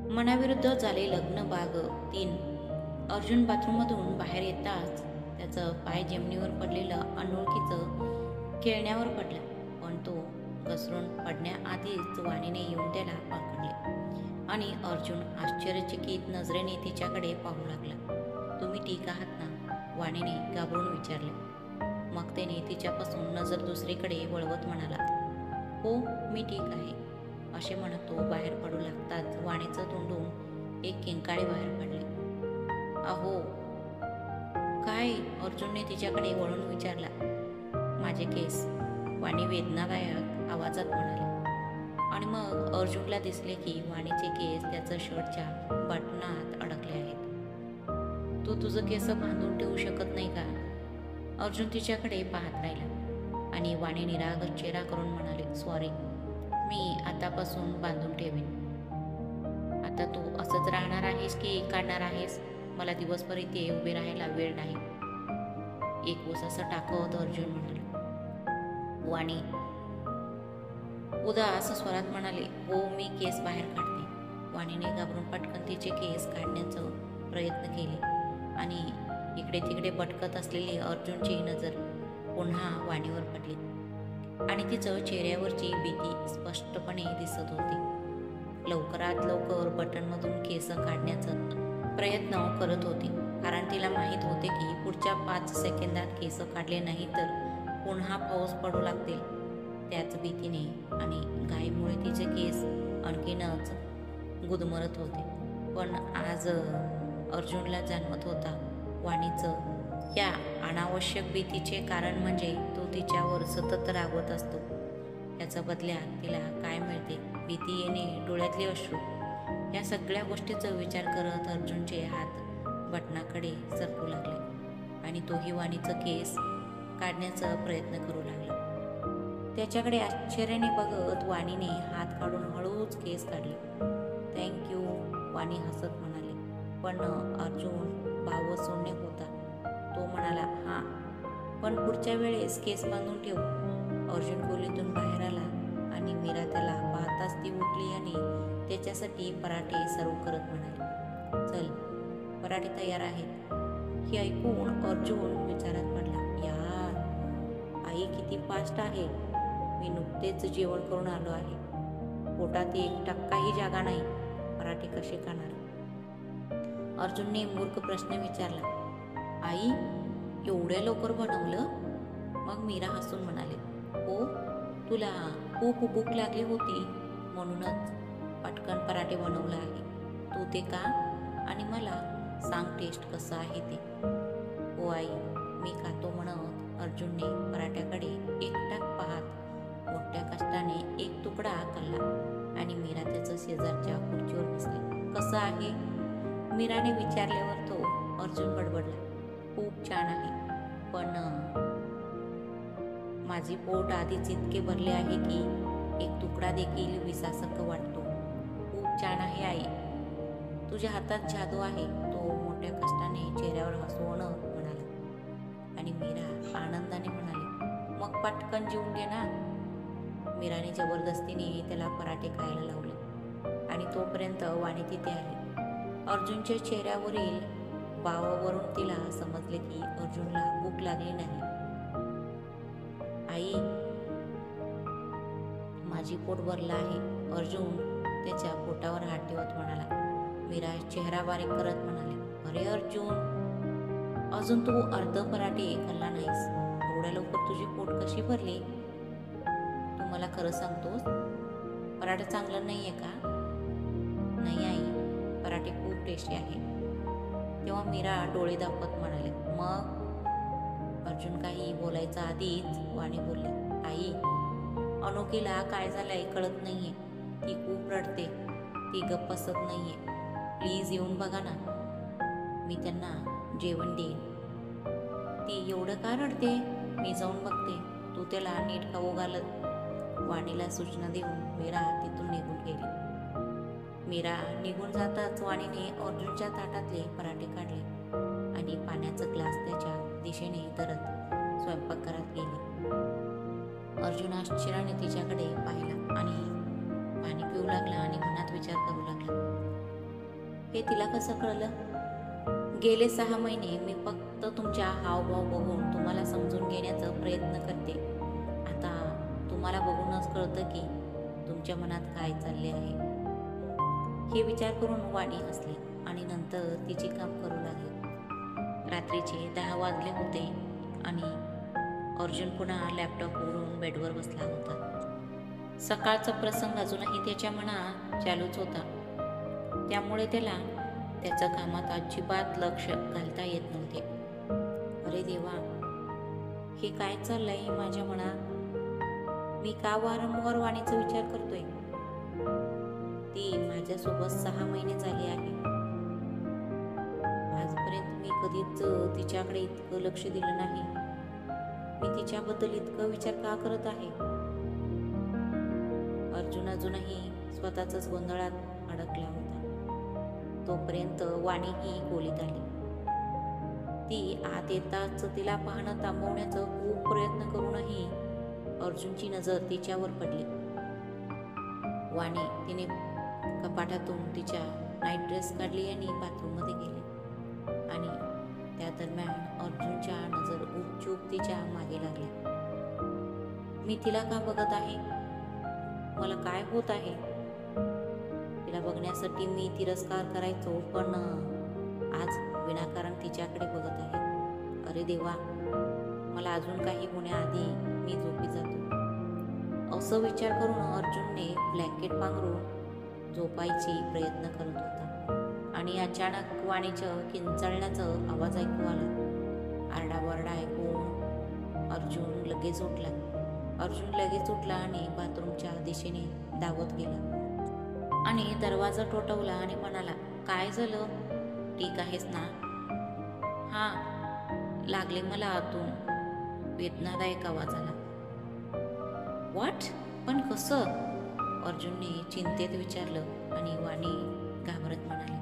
मनाविरुद्ध झाले लग्न भाग 3. अर्जुन बाथरूममधून बाहेर येताच त्याचं पाय जमिनीवर पडलेलं अनोळखीचं खेळण्यावर पडला, पण तो घसरून पडण्याआधीच वाणीने येऊन त्याला पकडले आणि अर्जुन आश्चर्यचकित नजरेने तिच्याकडे पाहू लागला. तुम्ही ठीक आहात ना? वाणीने घाबरून विचारले. मग त्याने तिच्यापासून नजर दुसरीकडे वळवत म्हणाला, हो मी ठीक आहे. असे म्हणत तो बाहेर पडू लागताच वाणीचं तोंडून एक किंकाळी बाहेर पडले. अहो काय? अर्जुनने तिच्याकडे वळून विचारला. माझे केस, वाणी वेदनादायक आवाजात म्हणाले. आणि मग अर्जुनला दिसले की वाणीचे केस त्याचं शर्टच्या बटनात अडकले आहेत. तू तुझं केस बांधून ठेवू शकत नाही का? अर्जुन तिच्याकडे पाहत राहिला आणि वाणी निरागस चेहरा करून म्हणाले, सॉरी, मी आतापासून बांधून ठेवीन. आता तू असंच राहणार आहेस की काढणार आहेस? मला दिवसभर इथे उभे राहायला वेळ नाही. एक उसासा टाकत अर्जुन म्हणाले. वाणी उदास स्वरात म्हणाले, हो मी केस बाहेर काढते. वाणीने घाबरून पटकन तिचे केस काढण्याचा प्रयत्न केले आणि इकडे तिकडे भटकत असलेली अर्जुनची नजर पुन्हा वाणीवर पडली आणि तिचं चेहऱ्यावरची भीती स्पष्टपणे दिसत होती. लवकरात लवकर बटनमधून केस काढण्याचा प्रयत्न करत होती, कारण तिला माहीत होते की पुढच्या 5 सेकंदात केस काढले नाही तर पुन्हा पाऊस पडू लागतील. त्याच भीतीने आणि घाईमुळे तिचे केस आणखीनच गुदमरत होते. पण आज अर्जुनला जाणवत होता वाणीचं या अनावश्यक भीतीचे कारण म्हणजे तो तिच्यावर सतत रागवत असतो. याचा बदल्यात तिला काय मिळते? भीती येणे, डोळ्यातले अश्रू, या सगळ्या गोष्टीचा विचार करत अर्जुनचे हात बटनाकडे सरकू लागले आणि तोही वाणीचं केस काढण्याचा प्रयत्न करू लागला. त्याच्याकडे आश्चर्याने बघत वाणीने हात काढून हळूच केस काढले. थँक्यू, वाणी हसत म्हणाले. पण अर्जुन भाव सोडणे होता. तो म्हणाला, हां, पण पुढच्या वेळेस केस बांधून ठेव. अर्जुन खोलीतून बाहेर आला आणि मीरा त्याला पाहताच ती उठली आणि त्याच्यासाठी पराठे सर्व करत म्हणाली, चल पराठे तयार आहेत. हे ऐकून अर्जुन विचारात पडला, यार आई किती फास्ट आहे. मी नुकतेच जेवण करून आलो आहे. पोटात 1% जागा नाही. पराठे कसे खाणार? अर्जुनने मूर्ख प्रश्न विचारला. आई, एवढ्या लवकर बनवलं? मग मीरा हसून म्हणाले, हो, तुला खूप भूक लागली होती म्हणूनच पटकन पराठे बनवलं आहे. तू ते का आणि मला सांग टेस्ट कसं आहे ते. हो आई, मी खातो म्हणत अर्जुनने पराठ्याकडे एकटाक पाहत मोठ्या कष्टाने एक तुकडा खाल्ला आणि मीरा त्याचं शेजारच्या खुर्चीवर बसली. कसं आहे? मीराने विचारल्यावर तो अर्जुन बडबडला, खूप छान आहे, पण माझी पोट आधीच इतके भरले आहे की एक तुकडा देखील विसासारखं वाटतो. खूप छान आहे आई, तुझ्या हातात जादू आहे, तो मोठ्या कष्टाने चेहऱ्यावर हसवून म्हणाला आणि मीरा आनंदाने म्हणाली, मग पटकन जेवून घे ना. मीराने जबरदस्तीने त्याला पराठे खायला लावले आणि तोपर्यंत वाणी तिथे आली. अर्जुनच्या चेहऱ्यावरील भावावरून तिला समजले की अर्जुनला भूक लागली नाही. आई, माझी पोट भरलं आहे. अर्जुन त्याच्या पोटावर हात ठेवत म्हणाला. मीरा चेहरा बारीक करत म्हणाले, अरे अर्जुन, अजून तू अर्ध पराठे खाल्ला नाहीस. एवढ्या लवकर तुझी पोट कशी भरली? तू मला खरं सांगतोस? पराठा चांगला नाहीये का? नाही आई, पराठे खूप टेस्टी आहे. तेव्हा मीरा डोळे दाखवत म्हणाले, मग? अर्जुन काही बोलायचा आधीच वाणी बोलली, आई, अनोखीला काय झालंय कळत नाहीये. ती खूप रडते. ती गप्प बसत नाहीये. प्लीज येऊन बघा ना. मी त्यांना जेवण देईन. ती एवढं का रडते? मी जाऊन बघते. तू त्याला नीट खाऊ घालत. वाणीला सूचना देऊन मीरा तिथून निघून गेली. मीरा निघून जाताच वाणीने अर्जुनच्या ताटातले पराठे काढले आणि पाण्याचा ग्लास त्याच्या दिशेने धरत स्वयंपाकघरात गेली. अर्जुन आश्चर्याने तिच्याकडे पाहिला आणि पाणी पिऊ लागला आणि मनात विचार करू लागला, हे तिला कसं कळलं? गेले 6 महिने मी फक्त तुमच्या हावभाव बघून तुम्हाला समजून घेण्याचा प्रयत्न करते. आता तुम्हाला बघूनच कळतं की तुमच्या मनात काय चालले आहे. हे विचार करून वाणी हसली आणि नंतर तिची काम करू लागली. रात्रीचे 10 वाजले होते आणि अर्जुन पुन्हा लॅपटॉप उघडून बेडवर बसला होता. सकाळचा प्रसंग अजूनही त्याच्या मनात चालूच होता. त्यामुळे त्याला त्याच्या कामात अजिबात लक्ष घालता येत नव्हते. अरे देवा, हे काय चाललंय माझ्या मनात? मी का वारंवार वाणीचा विचार करतोय? ती माझ्यासोबत 6 महिने झाले आहे. आजपर्यंत मी कधीच तिच्याकडे इतकं लक्ष दिलं नाही. मी तिच्याबद्दल इतकं विचार का करत आहे? अर्जुन अजूनही स्वतःच गोंधळात अडकला होता. तोपर्यंत वाणी ही खोलीत आली. ती आत येताच तिला पाहणं थांबवण्याचा खूप प्रयत्न करूनही अर्जुनची नजर तिच्यावर पडली. वाणी तिने कपाटातून तिच्या नाईट ड्रेस काढली आणि बाथरूममध्ये गेली आणि त्या दरम्यान अर्जुनच्या नजर गुपचूप तिच्या मागे लागली. मी तिला का बघत आहे? मला काय होत आहे? तिला बघण्यासाठी मी तिरस्कार करायचो, पण आज विनाकारण तिच्याकडे बघत आहे. अरे देवा, मला अजून काही होण्याआधी मी झोपी जातो. असं विचार करून अर्जुनने ब्लँकेट पांघरून झोपायची प्रयत्न करत होता आणि अचानक वाणीच्या किंचाळण्याचा आवाज ऐकू आला. आरडाओरडा ऐकून अर्जुन लगेच उठला आणि बाथरूमच्या दिशेने धावत गेला आणि दरवाजा ठोठावला आणि म्हणाला, काय झालं? ठीक आहेस ना? हां, लागले मला आतून, वेदनादायक आवाज आला. व्हॉट? पण कसं? अर्जुनने चिंतेत विचारलं आणि वाणी घाबरत म्हणाली,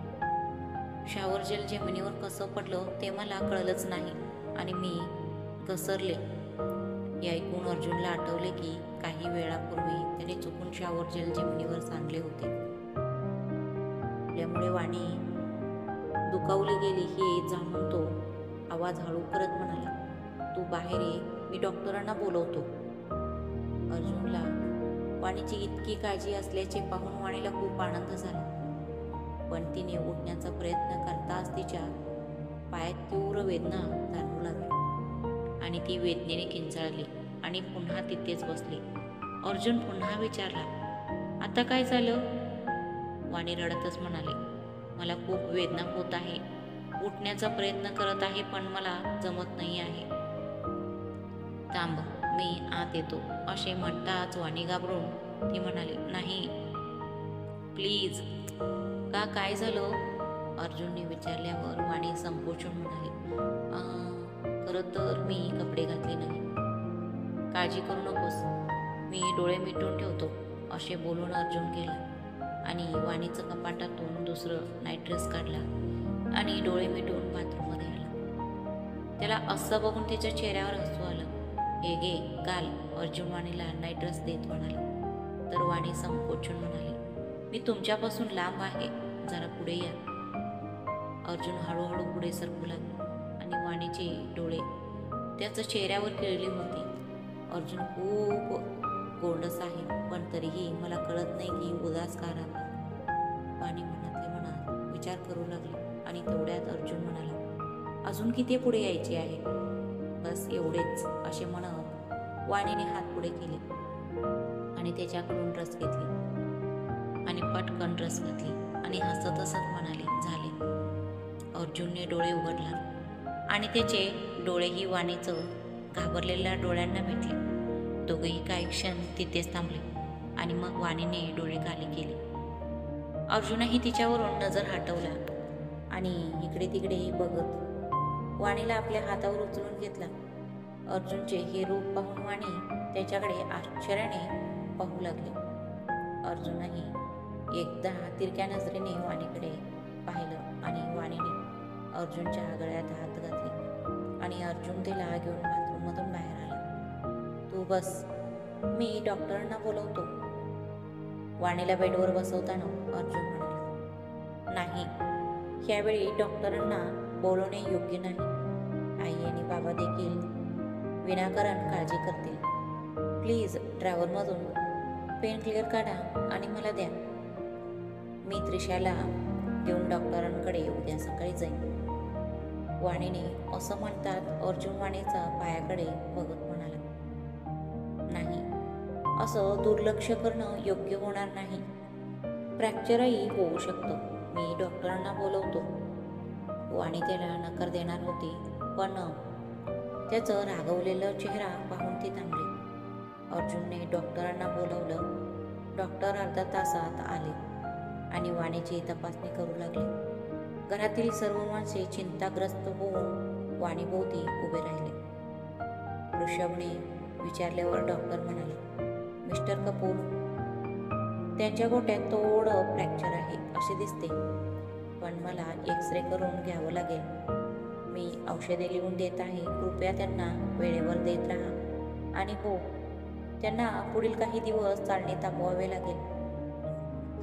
शॉवर जेल जमिनीवर कसं पडलं ते मला कळलंच नाही आणि मी घसरले. हे ऐकून अर्जुनला आठवले की काही वेळापूर्वी त्याने चुकून शॉवर जेल जमिनीवर सांडले होते. त्यामुळे वाणी दुखावली गेली हे जाणून तो आवाज हळू करत म्हणाला, तू बाहेर ये, मी डॉक्टरांना बोलवतो. अर्जुनला वाणीची इतकी काळजी असल्याचे पाहून वाणीला खूप आनंद झाला. पण तिने उठण्याचा प्रयत्न करताच तिच्या पायात तीव्र वेदना जाणवू लागली आणि ती वेदनेने किंचाळली आणि पुन्हा तिथेच बसली. अर्जुन पुन्हा विचारला, आता काय झालं? वाणी रडतच म्हणाली, मला खूप वेदना होत आहे. उठण्याचा प्रयत्न करत आहे पण मला जमत नाही आहे. थांब, मी आत येतो. असे म्हणताच वाणी घाबरून ती म्हणाली, नाही प्लीज. का, काय झालं? अर्जुनने विचारल्यावर वाणी संकोचून म्हणाली, खरं तर मी कपडे घातले नाही. काळजी करू नकोस, मी डोळे मिटून ठेवतो. असे बोलून अर्जुन गेला आणि वाणीचं कपाटातून दुसरं नाईट ड्रेस काढला आणि डोळे मिटून बाथरूममध्ये आला. त्याला असं बघून तिच्या चेहऱ्यावर हसू आलं. हे घे, घाल. अर्जुन वाणीला नाईट ड्रेस देत म्हणाला. तर वाणी संकोचून म्हणाली, मी तुमच्यापासून लांब आहे, जरा पुढे या. अर्जुन हळूहळू पुढे सरकू लागला आणि वाणीचे डोळे त्याच्या चेहऱ्यावर खेळली होती. अर्जुन खूप गोंडस आहे, पण तरीही मला कळत नाही की उदास का राहतो. वाणी मनातल्या मनात विचार करू लागली आणि तेवढ्यात अर्जुन म्हणाला, अजून किती पुढे यायचे आहे? बस एवढेच. असे म्हणत वाणीने हात पुढे केले आणि त्याच्याकडून ड्रेस घेतली आणि पटकन ड्रेस घातली आणि हसत हसत म्हणाली, झाले. अर्जुनने डोळे उघडला आणि त्याचे डोळेही वाणीचं घाबरलेल्या डोळ्यांना भेटले. दोघेही काही क्षण तिथेच थांबले आणि मग वाणीने डोळे खाली केले. अर्जुनही तिच्यावरून नजर हटवला आणि इकडे तिकडे बघत वाणीला आपल्या हातावर उचलून घेतला. अर्जुनचे हे रूप पाहून वाणी त्याच्याकडे आश्चर्याने पाहू लागले. अर्जुनही एकदा तिरक्या नजरेने वाणीकडे पाहिलं आणि वाणीने अर्जुनच्या गळ्यात हात घातले आणि अर्जुन तिला घेऊन बाथरूममधून बाहेर आला. तू बस, मी डॉक्टरांना बोलवतो. वाणीला बेडवर बसवताना अर्जुन म्हणाला, नाही, यावेळी डॉक्टरांना बोलवणे योग्य नाही. आई आणि बाबा देखील विनाकारण काळजी करतील. प्लीज ड्रायव्हरमधून पेन क्लिअर काढा आणि मला द्या. मी त्रिशाला घेऊन डॉक्टरांकडे उद्या सकाळी जाईन. वाणीने असं म्हणतात अर्जुन वाणीचा पायाकडे बघत म्हणाला, नाही, असं दुर्लक्ष करणं योग्य होणार नाही. फ्रॅक्चरही होऊ शकतं. मी डॉक्टरांना बोलवतो. वाणी त्याला नकार देणार होती, पण त्याचं रागवलेलं चेहरा पाहून ती थांबली. अर्जुनने डॉक्टरांना बोलवलं. डॉक्टर अर्धा तासात आले आणि वाणीची तपासणी करू लागले. घरातील सर्व माणसे चिंताग्रस्त होऊन वाणीभोवती उभे राहिले. ऋषभने विचारल्यावर डॉक्टर म्हणाले, मिस्टर कपूर, त्यांच्या गोट्यात थोडं फ्रॅक्चर आहे असे दिसते, पण मला एक्सरे करून घ्यावं लागेल. मी औषधे लिहून देत आहे. कृपया त्यांना वेळेवर देत राहा. आणि हो, त्यांना पुढील काही दिवस चालणे थांबवावे लागेल.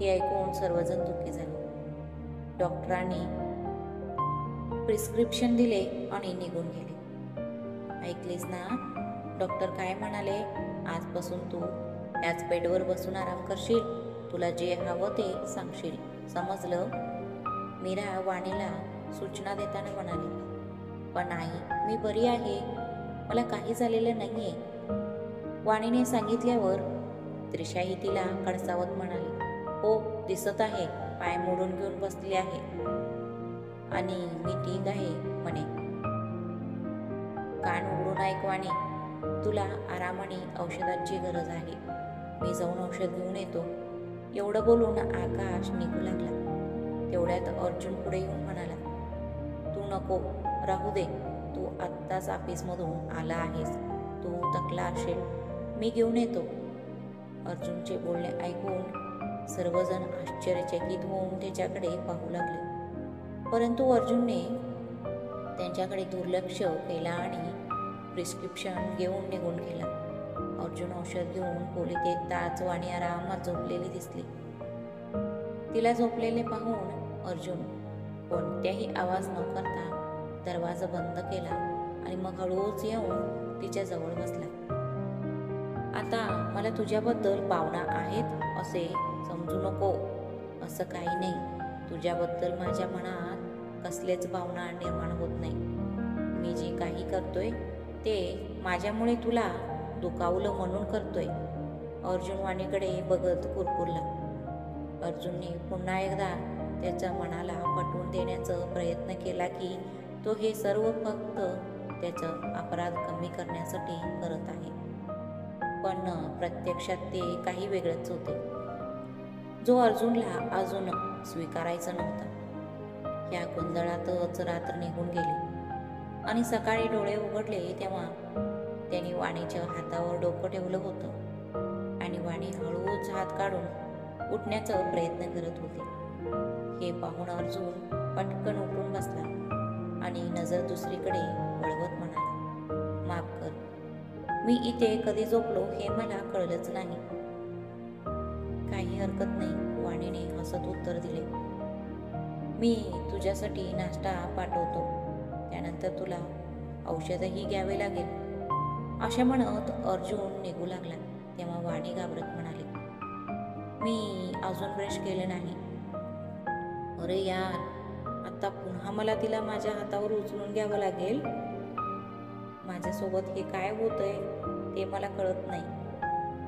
हे ऐकून सर्वजण दुःखी झाले. डॉक्टरांनी प्रिस्क्रिप्शन दिले आणि निघून गेले. ऐकलीस ना, डॉक्टर काय म्हणाले? आजपासून तू याच बेडवर बसून आराम करशील. तुला जे हवं ते सांगशील, समजलं? मीरा वाणीला सूचना देताना म्हणाली, पण आई, मी बरी आहे, मला काही झालेलं नाहीये. वाणीने सांगितल्यावर त्रिशाही तिला कडसावत म्हणाली, हो दिसत आहे, पाय मोडून घेऊन बसली आहे आणि मी ठीक आहे म्हणे. कान उघडून ऐक वाणी, तुला आराम आणि औषधाची गरज आहे. मी जाऊन औषध घेऊन येतो. एवढं बोलून आकाश निघू लागला. तेवढ्यात अर्जुन पुढे येऊन म्हणाला, तू नको, राहू दे. तू आत्ताच ऑफिसमधून आला आहेस, तू थकला असेल, मी घेऊन येतो. अर्जुनचे बोलणे ऐकून सर्वजण आश्चर्यचकित होऊन त्याच्याकडे पाहू लागले. परंतु अर्जुनने त्यांच्याकडे दुर्लक्ष केला आणि प्रिस्क्रिप्शन घेऊन निघून गेला. अर्जुन औषध घेऊन खोलीत येताच वाणी आरामात झोपलेली दिसली. तिला झोपलेले पाहून अर्जुन कोणत्याही आवाज न करता दरवाजा बंद केला आणि मग हळूच येऊन तिच्या जवळ बसला. आता मला तुझ्याबद्दल भावना आहेत असे समजू नको. असं काही नाही. तुझ्याबद्दल माझ्या मनात कसलेच भावना निर्माण होत नाही. मी जे काही करतोय ते माझ्यामुळे तुला दुखावलं म्हणून करतोय. अर्जुन वाणीकडे बघत कुरकुरला. अर्जुनने पुन्हा एकदा त्याच्या मनाला पटवून देण्याचा प्रयत्न केला की तो हे सर्व फक्त त्याचा अपराध कमी करण्यासाठी करत आहे, पण प्रत्यक्षात ते काही वेगळंच होते, जो अर्जुनला अजून स्वीकारायचा नव्हता. या गोंधळातच रात्र निघून गेली आणि सकाळी डोळे उघडले तेव्हा त्याने वाणीच्या हातावर डोकं ठेवलं होतं आणि वाणी हळूच हात काढून उठण्याचा प्रयत्न करत होती. हे पाहून अर्जुन पटकन उठून बसला आणि नजर दुसरीकडे वळवत म्हणाला, माफ कर, मी इथे कधी झोपलो हे मला कळलंच नाही. काही हरकत नाही, वाणीने हसत उत्तर दिले. मी तुझ्यासाठी नाश्ता पाठवतो, त्यानंतर तुला औषधही घ्यावे लागेल. असे म्हणत अर्जुन निघू लागला तेव्हा वाणी घाबरत म्हणाली, मी अजून ब्रश केले नाही. अरे यार, आता पुन्हा मला तिला माझ्या हातावर उचलून घ्यावं लागेल. माझ्यासोबत हे काय होतंय ते मला कळत नाही.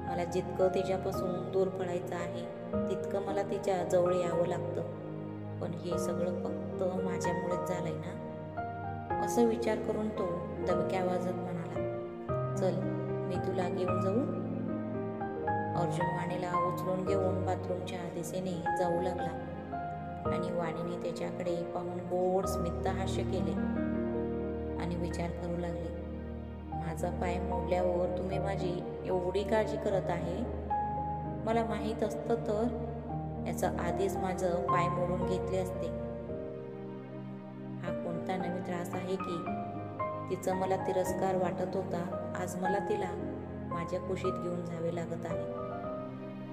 मला जितकं तिच्यापासून दूर पळायचं आहे तितकं मला तिच्या जवळ यावं लागतं, पण हे सगळं फक्त माझ्यामुळेच झालंय ना. असं विचार करून तो दबक्या आवाजात म्हणाला, चल मी तुला घेऊन जाऊ. अर्जुन वाणीला उचलून घेऊन बाथरूमच्या दिशेने जाऊ लागला आणि वाणीने त्याच्याकडे पाहून गोड स्मित हास्य केले आणि विचार करू लागले, माझा पाय मोडल्यावर तुम्ही माझी एवढी काळजी करत आहे. मला माहीत असतं तर याचा आधीच माझं पाय मोडून घेतले असते. हा कोणता नवीन त्रास आहे की तिचा मला तिरस्कार वाटत होता, आज मला तिला माझ्या कुशीत घेऊन जावे लागत आहे.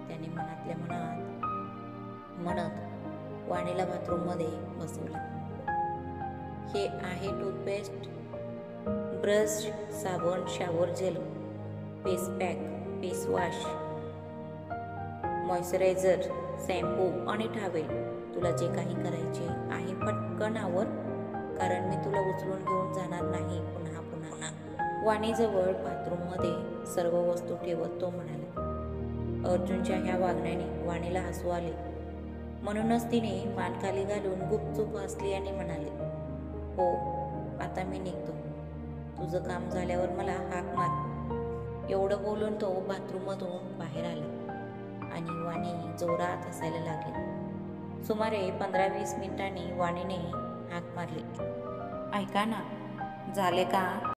त्याने मनातल्या मनात म्हणत वाणीला बाथरूममध्ये बसवले. हे आहे टूथपेस्ट, ब्रश, साबण, shower gel, face pack, face wash, moisturiser, shampoo आणि टॉवेल. तुला जे काही करायचे आहे पटकन आवर, कारण मी तुला उचलून घेऊन जाणार नाही पुन्हा पुन्हा. वाणीजवळ बाथरूममध्ये सर्व वस्तू ठेवत तो म्हणाला. अर्जुनच्या ह्या वागण्याने वाणीला हसू आले. म्हणूनच तिने मान खाली घालून गुपचूप हसली आणि म्हणाली, हो, आता मी निघतो. तुझं काम झाल्यावर मला हाक मार. एवढं बोलून तो बाथरूममधून बाहेर आला आणि वाणी जोरात हसायला लागली. सुमारे 15-20 मिनिटांनी वाणीने हाक मारली, ऐका ना, झाले का?